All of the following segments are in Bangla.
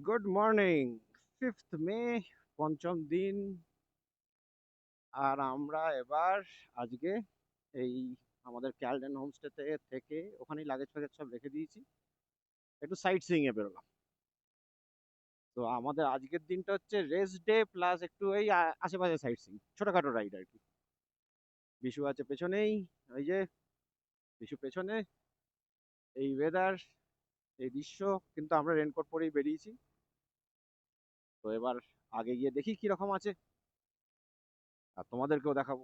Good morning. 5th মে, পঞ্চম দিন। আর আমরা এবার আজকে এই আমাদের ক্যালডেন হোমস্টেতে থেকে ওখানেই লাগেজ ফাগেজ সব রেখে দিয়েছি, একটু সাইট সিইং এ বেরোলাম। তো আমাদের আজকের দিনটা হচ্ছে রেস্ট ডে প্লাস একটু এই আশেপাশে সাইট সিইং, ছোটখাটো রাইড আর কি। বিশু আছে পেছনেই, ওই যে বিশু পেছনে। এই ওয়েদার, এই দৃশ্য, কিন্তু আমরা রেনকোট পরেই বেরিয়েছি। তো এবার আগে গিয়ে দেখি কি রকম আছে, আর তোমাদেরকেও দেখাবো।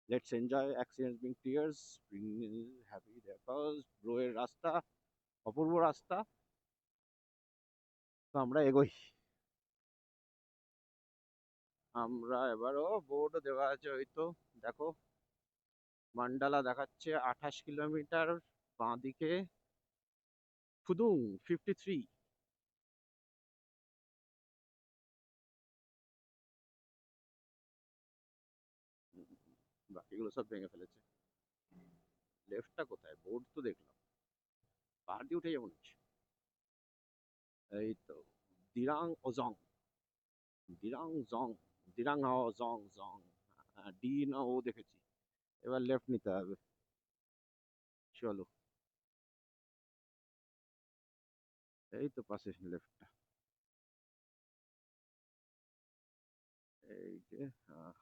Let's enjoy accidents being tears, bring happy দেখাস। ব্রোয়ের রাস্তা, অপূর্ব রাস্তা। তো আমরা এগোই। আমরা এবারও বোর্ড দেওয়া আছে, ওই তো দেখো, মান্ডালা দেখাচ্ছে 28 কিলোমিটার, বাঁ দিকে ফুদুং 53। বাকিগুলো সব ভেঙে ফেলেছে। লেফটটা কোথায়? বোর্ড তো দেখলাম, পাহাড় দিয়ে উঠে যেমন হচ্ছে। এই তো দিরাং ওজং, দিরাং জং, দিরাং ও জং জং। ডি না ও দেখেছি। এবার লেফট নিতে হবে, চলো। এই তো পাশে লেফটটা, এই যে। আহ,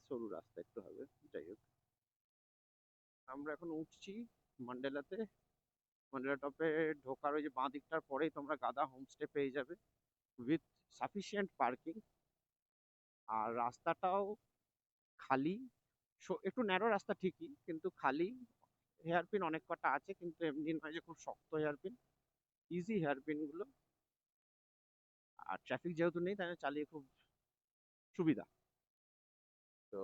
সরু রাস্তা একটু হবে, যাই হোক। আমরা এখন উঠছি মান্ডেলাতে। মান্ডেলা টপে ঢোকার ওই যে বাঁ দিকটার পরেই তোমরা গাদা হোমস্টে পেয়ে যাবে, উইথ সাফিসিয়েন্ট পার্কিং। আর রাস্তাটাও খালি, একটু ন্যারো রাস্তা ঠিকই, কিন্তু খালি। হেয়ারপিন অনেক কটা আছে, কিন্তু এমনি নয় যে খুব শক্ত হেয়ারপিন, ইজি হেয়ারপিন গুলো। আর ট্রাফিক যেহেতু নেই, তাই চালিয়ে খুব সুবিধা। তো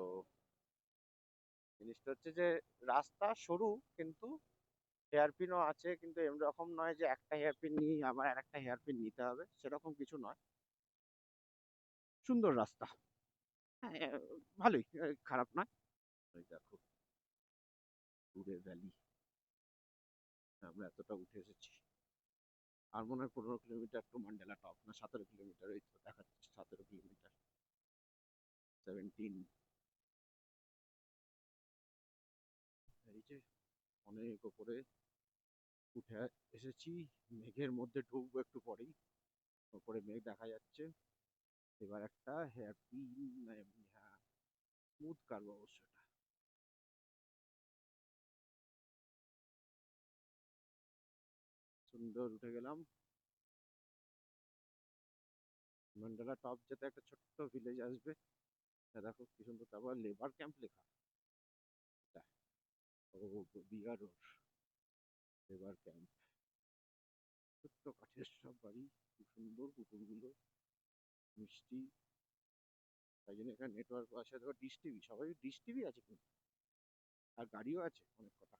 জিনিসটা হচ্ছে যে রাস্তা সরু, কিন্তু হেয়ারপিনও আছে, কিন্তু এরকম নয় যে একটা হেয়ারপিন নিয়ে আবার আর একটা হেয়ারপিন নিতে হবে, সেরকম কিছু নয়। সুন্দর রাস্তা, হ্যাঁ, ভালোই, খারাপ নয়। ওই দেখো দূরে ভ্যালি, আমরা এতটা উঠে এসেছি। আর মনে হয় 15 কিলোমিটার টু মান্ডেলা টপ, না 17 কিলোমিটার, ওই তো দেখাচ্ছে 17 কিলোমিটার, 17। এই যে অনেক ওপরে উঠে এসেছি, মেঘের মধ্যে ঢুকবো একটু পরেই। ওপরে মেঘ দেখা যাচ্ছে। এবার একটা হেয়ার পিন, হ্যাঁ, স্মুথ কাটবো অবশ্য এটা। সুন্দর উঠে গেলাম। মান্ডালা টপ যেতে একটা ছোট্ট ভিলেজ আসবে। দেখো কি সুন্দর, তারপর লেবার ক্যাম্প লেখা। ও, বিহার লেবার ক্যাম্প। ছোট্ট কাঠের সব বাড়ি, খুব সুন্দর পুকুরগুলো, মিষ্টি। তাই জন্য এখানে নেটওয়ার্ক আছে, দেখো ডিশ টিভি, সবাই ডিশ টিভি আছে কিন্তু। আর গাড়িও আছে অনেক কটা।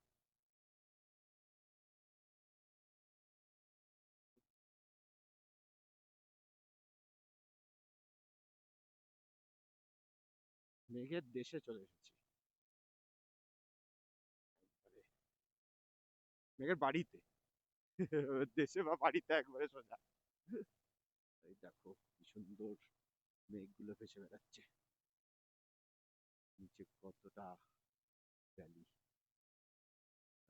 মেঘের দেশে চলে এসেছি, একবারে মেঘের বাড়িতে। দেশে বা বাড়িতে একবারে সোজা। এই দেখো কি সুন্দর মেঘগুলো ভেসে বেড়াচ্ছে, নিচে কতটা ভ্যালি।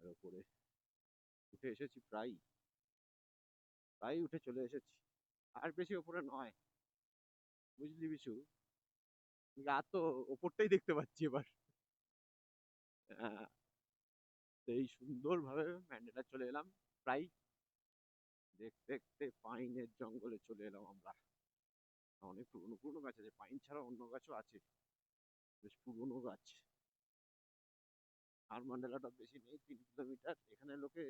আর ওপরে উঠে এসেছি, প্রায় প্রায় উঠে চলে এসেছি। আর বেশি ওপরে নয়, বুঝলি বিশু, গা তো ওপরটাই দেখতে পাচ্ছি এবার। আহ, তো এই সুন্দর ভাবে ম্যান্ডেলা চলে এলাম, প্রায় দেখতে দেখতে পাইনের জঙ্গলে চলে এলাম আমরা। অনেক পুরনো পুরনো গাছ আছে, পাইন ছাড়া অন্য গাছও আছে, বেশ পুরনো গাছ। আর ম্যান্ডেলাটা বেশি নেই, 3 কিলোমিটার। এখানে লোকে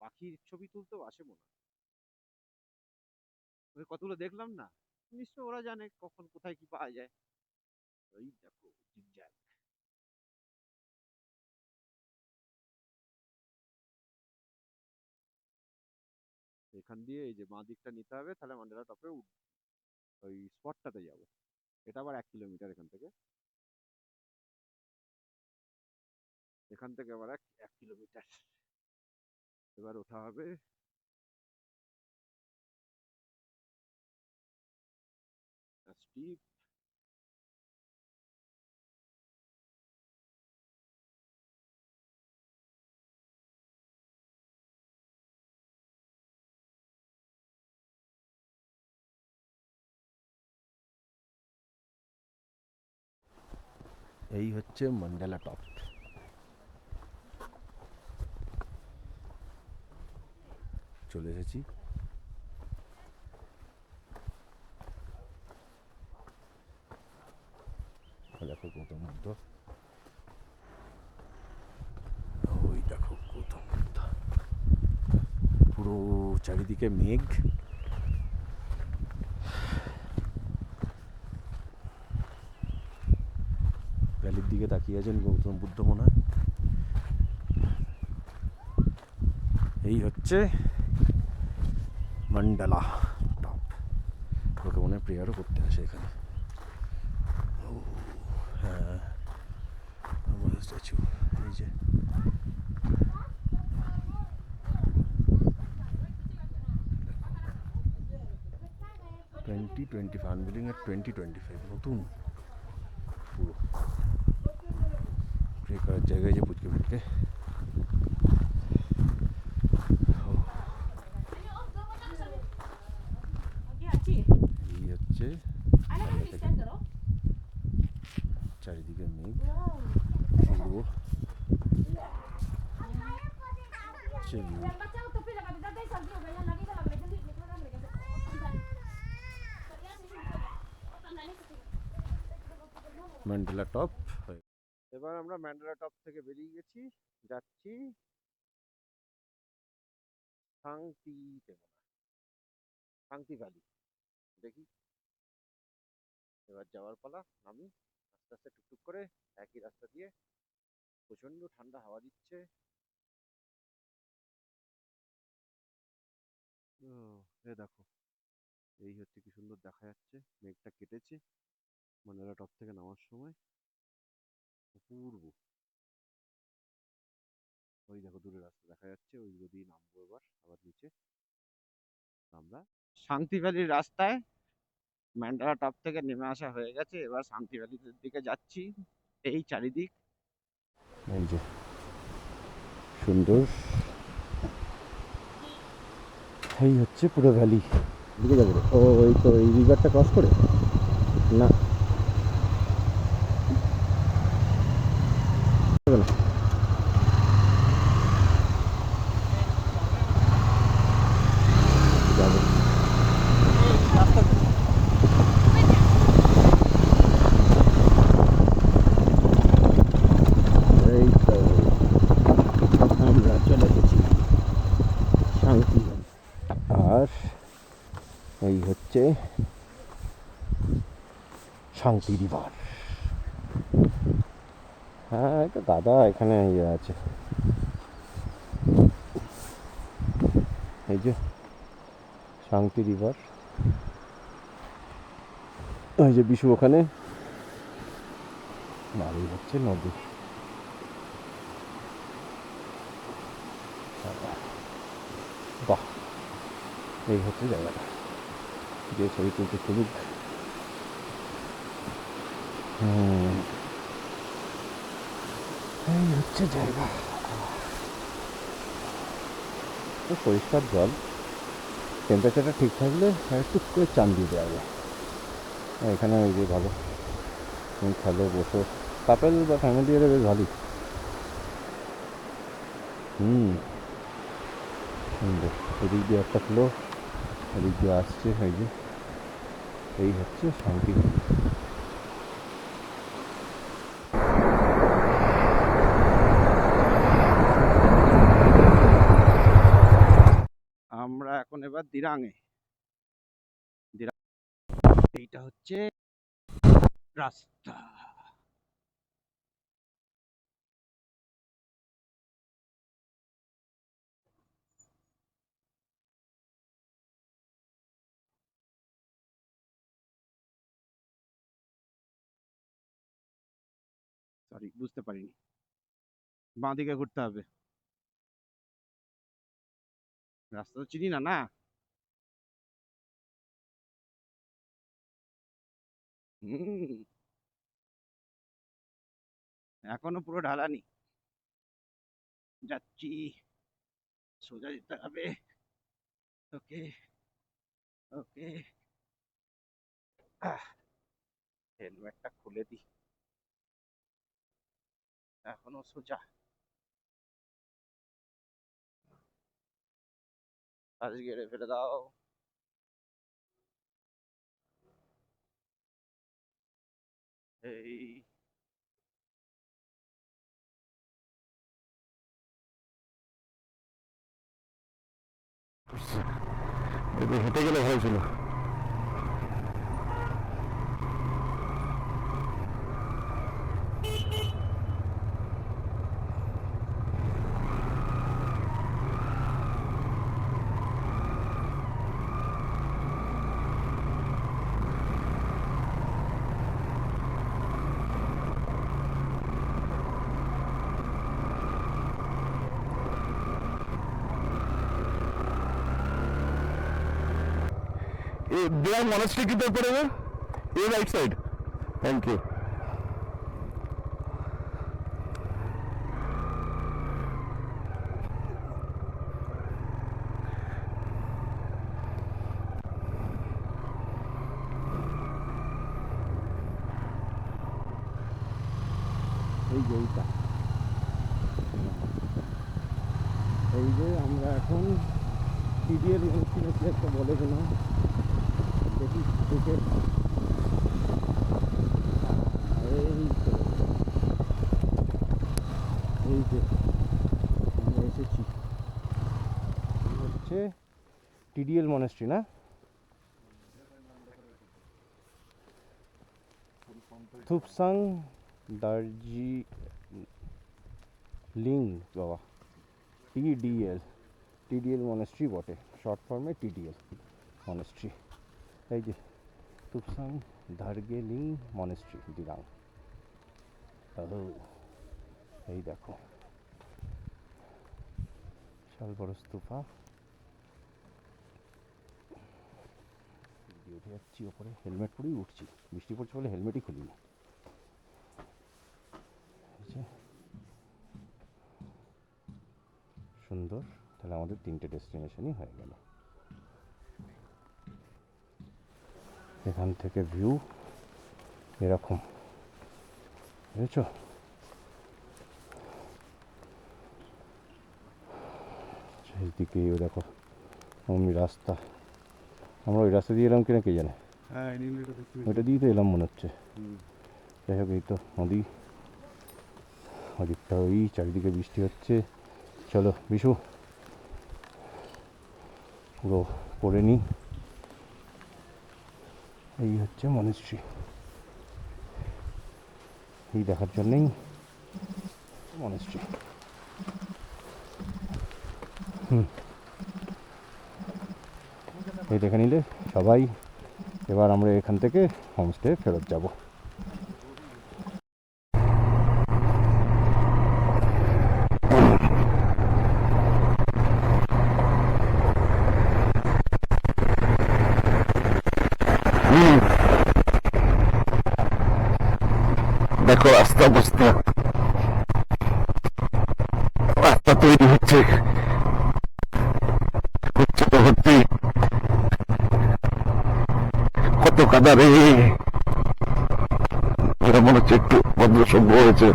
পাখির ছবি তুলতেও আসে মনে হয়। ওই কতগুলো দেখলাম না, নিশ্চয় ওরা জানে কখন কোথায় কি পাওয়া যায়। ওই দেখো জিগজ্যাগ। এখান দিয়ে এই যে বাঁ দিকটা নিতে হবে, তাহলে ম্যান্ডেলা টপে ওই স্পটটাতে যাবো। এটা আবার 1 কিলোমিটার এখান থেকে। এখান থেকে আবার 1 কিলোমিটার। এবার ওঠা হবে। স্টিপ। এই হচ্ছে মান্ডালা টপ। চলে এসেছি। দেখো গৌতম বুদ্ধ, ওই দেখো গৌতম বুদ্ধ, পুরো চারিদিকে মেঘ। ভ্যালির দিকে তাকিয়ে আছেন গৌতম বুদ্ধ মনে হয়। এই হচ্ছে মান্ডালা টপ। ওকে মনে হয় প্রেয়ারও করতে আসে এখানে। ও হ্যাঁ, আমার স্ট্যাচু। এই যে 2025 আনবিলিং এর 2025 নতুন পুরো প্রে করার জায়গায় যে পুচকে পুচকে। এই হচ্ছে চারিদিকে মেঘ পুরো ম্যান্ডেলা টপ। এবার আমরা ম্যান্ডেলা টপ থেকে বেরিয়ে গেছি, যাচ্ছি শান্তি শান্তি ভ্যালি। দেখি এবার যাওয়ার পালা। নামি আস্তে আস্তে টুকটুক করে একই রাস্তা দিয়ে। প্রচন্ড ঠান্ডা হাওয়া দিচ্ছে। এ দেখো, এই হচ্ছে কি সুন্দর দেখা যাচ্ছে, মেঘটা কেটেছে মান্ডালা টপ থেকে নামার সময়। অপূর্ব। ওই দেখো দূরে রাস্তা দেখা যাচ্ছে, ওই যদি নামবো এবার আবার নিচে আমরা। শান্তি ভ্যালির রাস্তায় ম্যান্ডালা টপ থেকে নেমে আসা হয়ে গেছে, এবার শান্তি ভ্যালির দিকে যাচ্ছি। এই চারিদিক এই যে সুন্দর, এই হচ্ছে পুরো ভ্যালি। দিকে যাবো ও, এই তো এই রিভারটা ক্রস করে না যাবো। এই তো আমরা চলে এসেছি শান্তি ভ্যালি। আর এই হচ্ছে শান্তি রিভার। হ্যাঁ, এটা দাদা এখানে ইয়ে আছে, এই যে শান্তি রিভার। এই যে বিশু ওখানে, আর এই হচ্ছে নদী। বাহ, এই হচ্ছে জায়গাটা, যে ছবি তুলতে তুলুক। এই হচ্ছে জায়গা, তো পরিষ্কার জল। টেম্পারেচারটা ঠিক থাকলে টুক করে চান দিয়ে দেওয়া যায়। এখানে ওই যে ভালো তুমি খেলো বসো, কাপেল বা ফ্যামিলি এলে বেশ ভালোই। সুন্দর। এদিক দিয়ে একটা ফ্লো, এদিক দিয়ে আসছে। এই যে এই হচ্ছে শান্তি। আমরা এখন এবার দিরাঙে। এইটা হচ্ছে রাস্তা। সরি, বুঝতে পারিনি। বাঁ দিকে ঘুরতে হবে। রাস্তা তো চিনি না, না? হুম, এখনো পুরো ঢালানি। যাচ্ছি, সোজা যেতে হবে। ওকে, ওকে। হেলমেটটা খুলে দিই। এখনো সোজা। আজ গেড়ে ফেলে দাও। এই হেঁটে গেলে ভালো ছিল। দেয়াল মনাস্ট্রি কিধর পড়েगा? ये राइट साइड। Thank you. এই যে এইটা, এই যে আমরা এখন টিডিএল মনস্ট্রি একটা বলে কিনা দেখি দেখে। এই তো, এই যে আমরা এসেছি। হচ্ছে টিডিএল মনস্ট্রি, না? থুপসাং দার্জিলিং বাবা, টিডিএল, টিডিএল মনেস্ট্রি বটে, শর্ট ফর্মে টিডিএল মনেস্ট্রি। এই যে তুপসাং দার্জিলিং মনেস্ট্রি দিরাং। এই দেখো বিশাল বড় স্তূপা। উঠে যাচ্ছি ওপরে, হেলমেট পরেই উঠছি, বৃষ্টি পড়ছে বলে হেলমেটই খুলিনি। সুন্দর, তাহলে আমাদের 3টে ডেস্টিনেশনই হয়ে গেল। এখান থেকে ভিউ এরকম, বুঝেছ? চারিদিকে দেখো অমনি রাস্তা। আমরা ওই রাস্তা দিয়ে এলাম কিনা কে জানে, ওইটা দিয়ে তো এলাম মনে হচ্ছে। যাই হোক, এই তো নদী, ওদিকটা ওই চারিদিকে বৃষ্টি হচ্ছে। চলো বিশু পুরো পড়ে নিই। এই হচ্ছে মনেস্ট্রি, এই দেখার জন্যই মনেস্ট্রি। এই দেখে নিলে সবাই। এবার আমরা এখান থেকে হোমস্টে ফেরত যাব। দেখো রাস্তা অবস্থা, রাস্তা তৈরি হচ্ছে, হচ্ছে তো হচ্ছে। কত কাদা রে, এটা মনে হচ্ছে একটু ভদ্র সভ্য হয়েছে।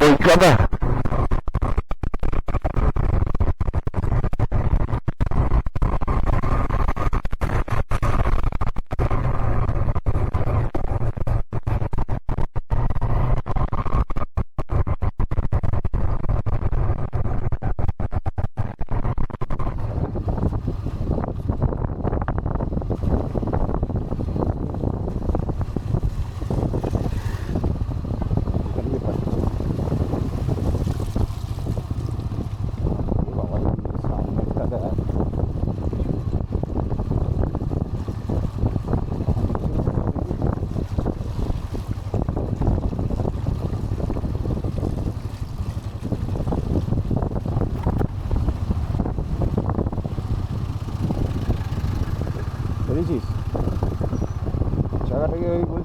ওই কাদা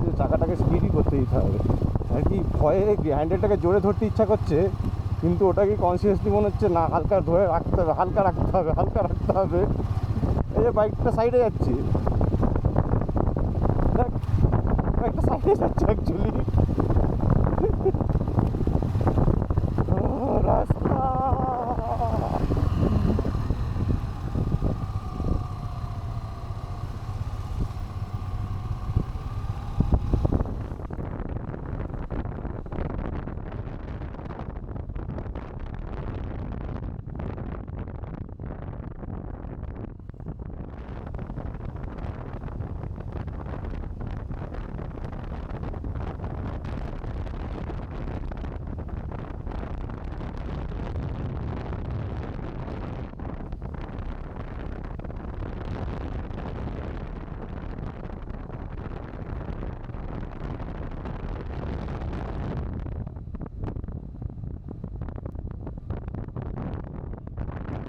যে চাকাটাকে স্পিডই করতে দিতে হবে আর কি। ভয়ে হ্যান্ডেলটাকে জোরে ধরতে ইচ্ছা করছে, কিন্তু ওটাকে কনসিয়াসলি মনে হচ্ছে না, হালকা ধরে রাখতে হবে, হালকা রাখতে হবে, হালকা রাখতে হবে। এই যে বাইকটা সাইডে যাচ্ছে, দেখ বাইকটা সাইডে যাচ্ছে অ্যাকচুয়ালি।